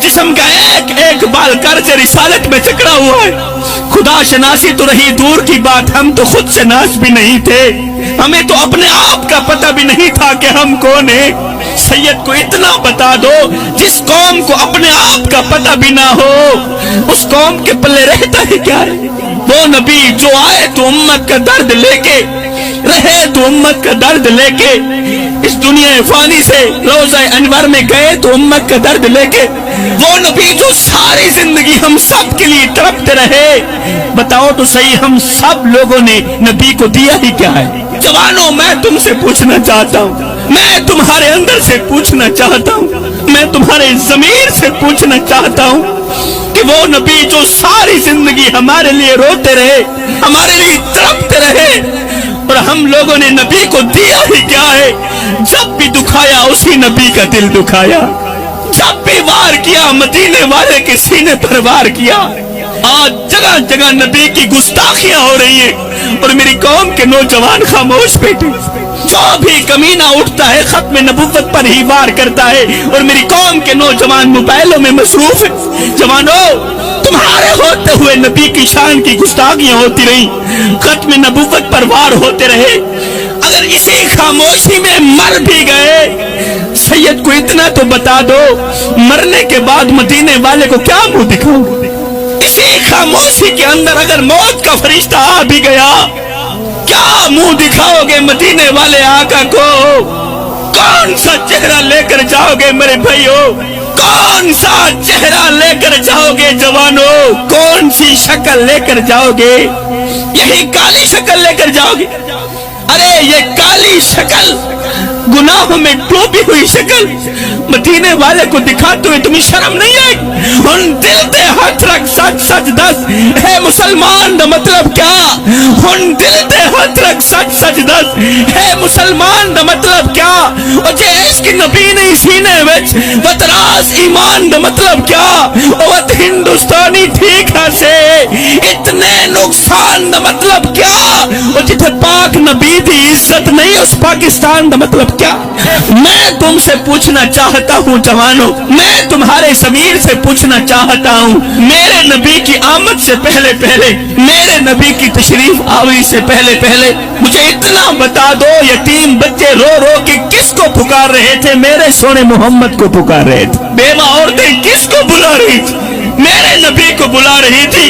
जिस्म का एक एक बाल कर्ज रिसालत में जकड़ा हुआ है। खुदा शनासी तो रही दूर की बात, हम तो खुद शनास भी नहीं थे। हमें तो अपने आप का पता भी नहीं था कि हम कौन है। सैयद को इतना बता दो, जिस कौम को अपने आप का पता भी ना हो, उस कौम के पल्ले रहता है क्या है? वो नबी जो आए तो उम्मत का दर्द लेके, रहे तो उम्मत का दर्द लेके, इस दुनिया फानी से रोज़ा अनवर में गए तो उम्मत का दर्द लेके। वो नबी जो सारी जिंदगी हम सब के लिए तड़पते रहे। बताओ तो सही, हम सब लोगों ने नबी को दिया ही क्या है? जवानों, मैं तुमसे पूछना चाहता हूँ, मैं तुम्हारे अंदर से पूछना चाहता हूँ, मैं तुम्हारे ज़मीर से पूछना चाहता हूँ कि वो नबी जो सारी जिंदगी हमारे लिए रोते रहे, हमारे लिए तड़पते रहे, और हम लोगों ने नबी को दिया ही क्या है? जब भी दुखाया उसी नबी का दिल दुखाया, जब भी वार किया मदीने वाले के सीने पर वार किया। आज जगह जगह नबी की गुस्ताखियां हो रही हैं और मेरी कौम के नौजवान खामोश बैठे। जो भी कमीना उठता है खत्म नबुव्वत पर ही वार करता है और मेरी कौम के नौजवान मोबाइलों में मसरूफ है। जवानों, तुम्हारे होते हुए नबी की शान की गुस्ताखियां होती रही, खत्म नबुव्वत पर वार होते रहे। अगर इसी खामोशी में मर भी गए, सैयद को इतना तो बता दो, मरने के बाद मदीने वाले को क्या मुंह दिखाओगे? इसी खामोशी के अंदर अगर मौत का फरिश्ता आ भी गया, क्या मुंह दिखाओगे मदीने वाले आका को? कौन सा चेहरा लेकर जाओगे मेरे भाइयों? कौन सा चेहरा लेकर जाओगे जवानों? कौन सी शक्ल लेकर जाओगे? यही काली शक्ल लेकर जाओगे? अरे ये काली शक्ल, गुनाहों में डूबी हुई शक्ल मदीने वाले को दिखाते हुए तुम्हें शर्म नहीं आई? उन दिल दे हाथ रख सच सच दस, है मुसलमान दा मतलब क्या? उन दिल दे हाथ रख सच सच दस, है मुसलमान दा मतलब क्या? और जे इसकी नबी नहीं सीने विच वतरास ईमान दा मतलब क्या? और हिंदुस्तानी ठीक है से इतने नुकसान दा मतलब क्या? और जिथे पाक नबी दी इज्जत नहीं, उस पाकिस्तान दा मतलब क्या? मैं तुमसे पूछना चाहता हूँ जवानों, मैं तुम्हारे ज़मीर से पूछना चाहता हूँ, मेरे नबी की आमद से पहले पहले, मेरे नबी की तशरीफ आवी से पहले पहले मुझे इतना बता दो, यतीम बच्चे रो रो के किसको पुकार रहे थे? मेरे सोने मोहम्मद को पुकार रहे थे। बेवा औरतें किसको बुला रही थी? मेरे नबी को बुला रही थी।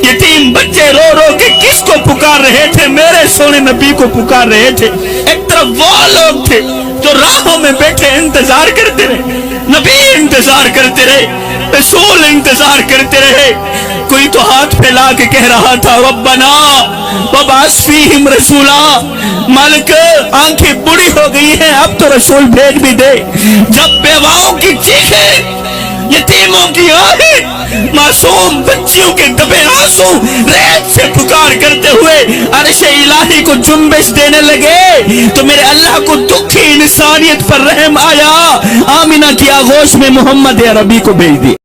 यतीम बच्चे रो रो के किसको पुकार रहे थे? मेरे सोने नबी को पुकार रहे थे। एक तरफ वो लोग थे जो राहों में बैठे इंतजार करते रहे, नबी इंतजार करते रहे, रसूल इंतजार करते रहे। कोई तो हाथ फैला के कह रहा था, रब्बना वबास फीहिम रसूला, मालिक आंखें बुरी हो गई हैं, अब तो रसूल भेज भी दे। जब बेवाओं की चीखें, यतीमों की आहें, मासूम बच्चियों के दबे आंसू रेत से पुकार करते हुए अर्श इलाही को जुम्बिश देने लगे, तो मेरे अल्लाह को दुखी इंसानियत पर रहम आया। आमिना की आगोश में मोहम्मद अरबी को भेज दिया।